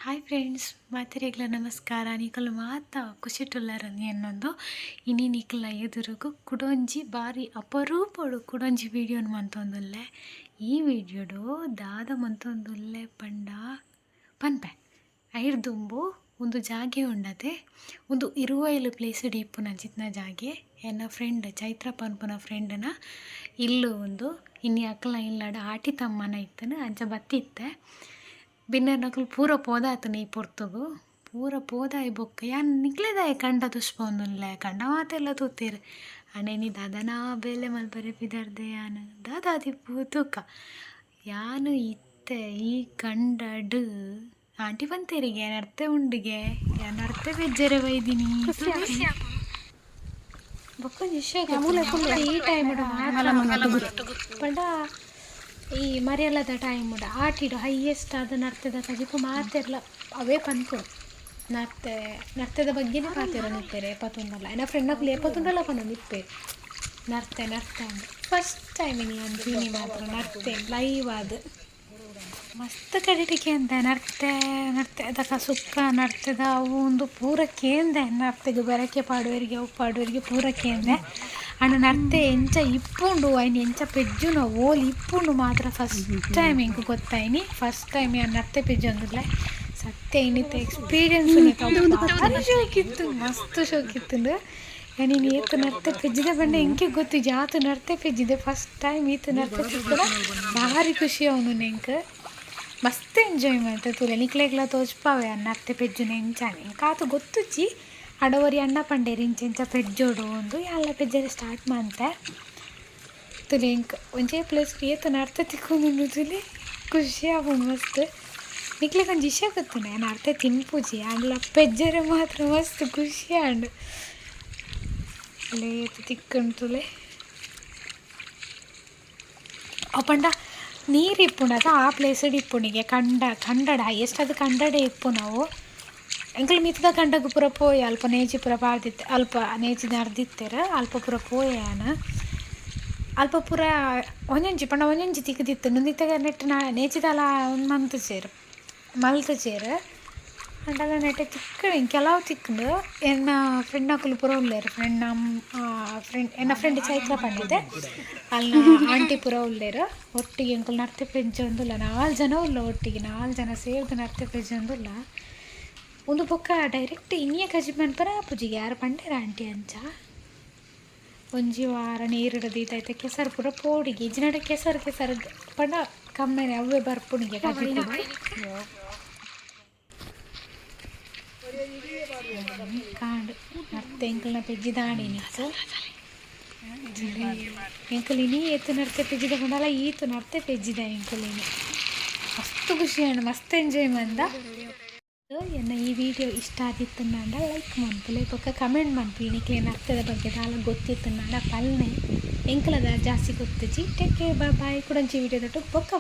Hi friends, ಮಾತೆರೆಗ್ಲ ನಮಸ್ಕಾರ. ನಿಕಲು ಮಾತ ಖುಷಿಟುಲ್ಲಾರನಿ ಅನ್ನೊಂದು ಇನಿ ನಿಕಲ್ನ ಎದುರುಗು ಕುಡೊಂಜಿ ಬಾರಿ ಅಪರೂಪಡು ಕುಡೊಂಜಿ ವಿಡಿಯೋನ ಮಂತೊಂದುಲ್ಲೆ. ಈ ವಿಡಿಯೋಡು ದಾದ ಮಂತೊಂದುಲ್ಲೆ ಪಂಡ ಪನ್ಪೆ ಐರ್ದುಂಬು ಒಂದು ಜಾಗೆ ಉಂಡತೆ ಒಂದು 20 ಪ್ಲೇಸ್ ಡಿಪ್ಪುನ ಜಿತ್ನ ಜಾಗೆ. ಎನ್ನ ಫ್ರೆಂಡ್ ಚೈತ್ರ ಪನ್ಪುನ ಫ್ರೆಂಡ್ನ ಇಲ್ಲು ಒಂದು ಇನ್ನಿ ಅಕ್ಕಲ ಇಲ್ಲಾಡ ಆಟಿ ತಮ್ಮನ ಇತ್ತನು ಅಂಚ ಬತ್ತಿತ್ತೆ ಬಿನ್ನರ್ನಕಲು ಪೂರ ಪೋದಾತನ ಈ ಪೊರ್ತುಗು ಪೂರ ಪೋದಾಯಿ ಬೊಕ್ಕ ಯಾನ್ ನಿಕ್ಲೆದಾಯ ಕಂಡ ತುಷ್ಪೊಂದುಲ್ಲೆ ಕಂಡ ಮಾತೆಲ್ಲ ತೂತೀರು ಅಣೆನಿ ದಾದನಾ ಬೇಲೆ ಮಲ್ಪರೆ ಪಿದರ್ದೆ ಯಾನು ದಾದಾದಿಪ್ಪು ತೂಕ ಯಾನು ಇತ್ತೆ ಈ ಕಂಡಡು ಆಂಟಿ ಬಂತೇರಿಗೆ ನರ್ತೆ ಉಂಡಿಗೆ ನರ್ತೆ ಬೆಜ್ಜರೆ ಬೈದಿನಿ ಬೊಕ್ಕ ಈ ಟೈಮ್ ಪಂಡ ಈ ಮರೆಯಲ್ಲದ ಟೈಮ್ ಆಟಿಡು ಹೈಯೆಸ್ಟ್ ಆದ ನರ್ತದ ಕಜಿಪು ಮಾತೆರ್ಲ ಅವೇ ಪನ್ಪು ನರ್ತದ ಬಗ್ಗೆನೇ ಪಾತೆರ ನಿಪ್ಪೇರೆ ಎಪ್ಪತ್ತೊಂದಲ್ಲ ನನ್ನ ಫ್ರೆಂಡ್ನಕ್ಲು ಎಪ್ಪತ್ತೊಂದಲ್ಲ ಪನ ನಿಪ್ಪೆ ನರ್ತೆ ಅಂದು ಫಸ್ಟ್ ಟೈಮ್ ಇನಿ ಅಂತೀನಿ ಮಾತ್ರ ನರ್ತೆ ಲೈವ್ ಅದು ಮಸ್ತ್ ಕಡಿಟಿಕೆ ಅಂದೆ ನರ್ತೆ ಅದಕ್ಕೆ ಸುಕ್ಕ ನರ್ತದ ಅವು ಒಂದು ಪೂರಕ್ಕೆ ಅಂದೆ ನರ್ತೆಗೆ ಬರಕ್ಕೆ ಪಾಡುವರಿಗೆ ಅವು ಪಾಡುವರಿಗೆ ಪೂರಕ್ಕೆ ಅಂದೆ ಅಣ್ಣ ನರ್ತೆ ಎಂಚ ಇಪ್ಪುಂಡು ಅಯ್ನ ಎಂಚ ಪೆಜ್ಜುನ ಓಲ್ ಇಪ್ಪುಂಡು ಮಾತ್ರ ಫಸ್ಟ್ ಟೈಮ್ ಹೆಂಗೆ ಗೊತ್ತಾಯ್ನಿ ಫಸ್ಟ್ ಟೈಮ್ ಆ ನರ್ತೆ ಪೆಜ್ಜು ಅಂದಿಲ್ಲ ಸತ್ಯ ಇನ್ನಿತ್ತ ಎಕ್ಸ್ಪೀರಿಯನ್ಸ್ ಶೋಕಿತ್ತು ಮಸ್ತ್ ಶೋಕಿತ್ತು ನೀನು ಏತು ನರ್ತೆ ಪೆಜ್ಜಿದೆ ಬಂಡೆ ಹೆಂಗೆ ಗೊತ್ತು ಜಾತು ನರ್ತೆ ಪೆಜ್ಜಿದೆ ಫಸ್ಟ್ ಟೈಮ್ ಈತು ನರ್ತೆ ಪೆಜ್ಜಿದ ಭಾರಿ ಖುಷಿ ಅವನು ನೆಂಗೆ ಮಸ್ತ್ ಎಂಜಾಯ್ ಮಾಡ್ತಾ ತುಲೆ ನಿಕ್ಲೆಗ್ಲ ತೋಚ್ಪಾವೆ ಆ ನರ್ತೆ ಪೆಜ್ಜುನ ಎಂಚಾನೆ ಕಾತು ಗೊತ್ತುಚ್ಚಿ ಅಡವರಿ ಅಣ್ಣ ಪಂಡೇರಿ ಇಂಚೆಂಚ ಪೆಜ್ಜೋಡು ಒಂದು ಎಲ್ಲ ಪೆಜ್ಜಲ್ಲಿ ಸ್ಟಾರ್ಟ್ ಮಾಡ್ತೆ ತುಲೆ ಇಂಕ ಒಂಚೇ ಪ್ಲೇಸ್ ಏತು ನರ್ತೆ ತಿಕ್ಕೊಂಡು ತುಲೆ ಖುಷಿ ಆಗೋದು ಮಸ್ತ್ ನಿಕ್ಲಿಗೆ ಒಂದು ವಿಷಯ ಗೊತ್ತು ನಾನು ಅರ್ಥ ತಿನ್ಪೂಜಿ ಅಂಡ್ಲ ಪೆಜ್ಜರೆ ಮಾತ್ರ ಮಸ್ತ್ ಖುಷಿ ಅಂಡು ಏತು ತಿಕ್ಕೊಂಡು ತುಲೆ ಅಪ್ಪಂಡ ನೀರು ಇಪ್ಪುಂಡದ ಆ ಪ್ಲೇಸಡ್ ಇಪ್ಪುಣಿಗೆ ಕಂಡಡ ಎಷ್ಟದು ಕಂಡಡೆ ಇಪ್ಪು ನಾವು ಎಂಕಲ್ ಮಿತ್ತದ ಕಂಡಗು ಪೂರ ಪೋಯೆ ಅಲ್ಪ ನೇಜಿ ಪೂರ ಪಾಡ್ದಿತ್ತೆ ಅಲ್ಪ ನೇಜಿ ನರ್ದಿತ್ತೆರ ಅಲ್ಪ ಪೂರ ಪೋಯಾನ ಅಲ್ಪ ಪೂರ ಒಂಜೊಂಜಿ ಪಂಡ ಒಂಜೊಂಜಿ ತಿಕ್ಕದಿತ್ತು ನುಂದಿತ್ತಾಗ ನೆಟ್ಟು ನೇಚಿದಲ್ಲ ಒಂದು ಮಲ್ತು ಚೇರು ಅಂಡಲ್ಲ ನೆಟ್ಟೆ ತಿಕ್ಕಡು ಕೆಲವು ತಿಕ್ಕಂಡು ಎನ್ನ ಫ್ರೆಂಡ್ನಕುಲು ಪೂರ ಉಳ್ಳೇರು ಎನ್ನ ಫ್ರೆಂಡ್ ಚೈತ್ರ ಪಂಡಿದೆ ಅಲ್ಲಿ ಆಂಟಿ ಪೂರ ಉಳ್ಳೇರು ಒಟ್ಟಿಗೆ ಎಂಕಲ್ ನರ್ತೆ ಪೆಜ್ಜೆ ಒಂದುಲ್ಲ 4 ಜನ ಉಲ್ಲ ಒಟ್ಟಿಗೆ 4 ಜನ ಸೇರ್ದು ನರ್ತೆ ಪೆಜ್ಜೆ ಒಂದುಲ್ಲ ಒಂದು ಬೊಕ್ಕ ಡೈರೆಕ್ಟ್ ಇನ್ನಿಯ ಕಜಿ ಮನ್ಪರ ಪೂಜಿಗೆ ಯಾರು ಪಂಡೇರ ಆಂಟಿ ಅಂಚ ಒಂಜಿ ವಾರ ನೀರು ದೀತೈತೆ ಕೆಸರು ಪೂರ ಪೋಡಿಗೆ ಇಜಿನಡ ಕೆಸರು ಪಂಡ ಕಮ್ಮೆನೆ ಅವೇ ಬರ್ಪುಣಿಗೆ ಕಜಿ ಕಾಂಡು ನರ್ತೆ ಎಂಕಲ್ನ ಪೆಜ್ಜಿ ದಾಣಿನಿ ಎಂಕಲಿನಿ ಏತು ನರ್ತೆ ಪೆಜ್ಜಿದ ಪಂಡಲ್ಲ ಈತು ನರ್ತೆ ಪೆಜ್ಜಿದ ಎಂಕಲಿನಿ ಮಸ್ತ್ ಖುಷಿ ಅಣ್ಣ ಮಸ್ತ್ ಎಂಜಾಯ್ ಮಂದ ಎನ್ನ ಈ ವಿಡಿಯೋ ಇಷ್ಟ ಆಗಿತ್ತು ನಂಡ ಲೈಕ್ ಮಾಡ್ಪಲೆ ಪಕ್ಕ ಕಮೆಂಟ್ ಮಾಡ್ಪಿ ನಿಕ್ಲೆ ನರ್ತದ ಬಗ್ಗೆ ದಾಲ ಗೊತ್ತಿತ್ತು ನಂಡ ಪಲ್ನೆ ಎಂಕಲದ ಜಾಸ್ತಿ ಗೊತ್ತಿಚ್ಚಿ ಟೇಕ್ ಕೇರ್ ಬಾಯ್ ಕುಡಂಚಿ ವಿಡಿಯೋದಟ್ಟು ಪಕ್ಕ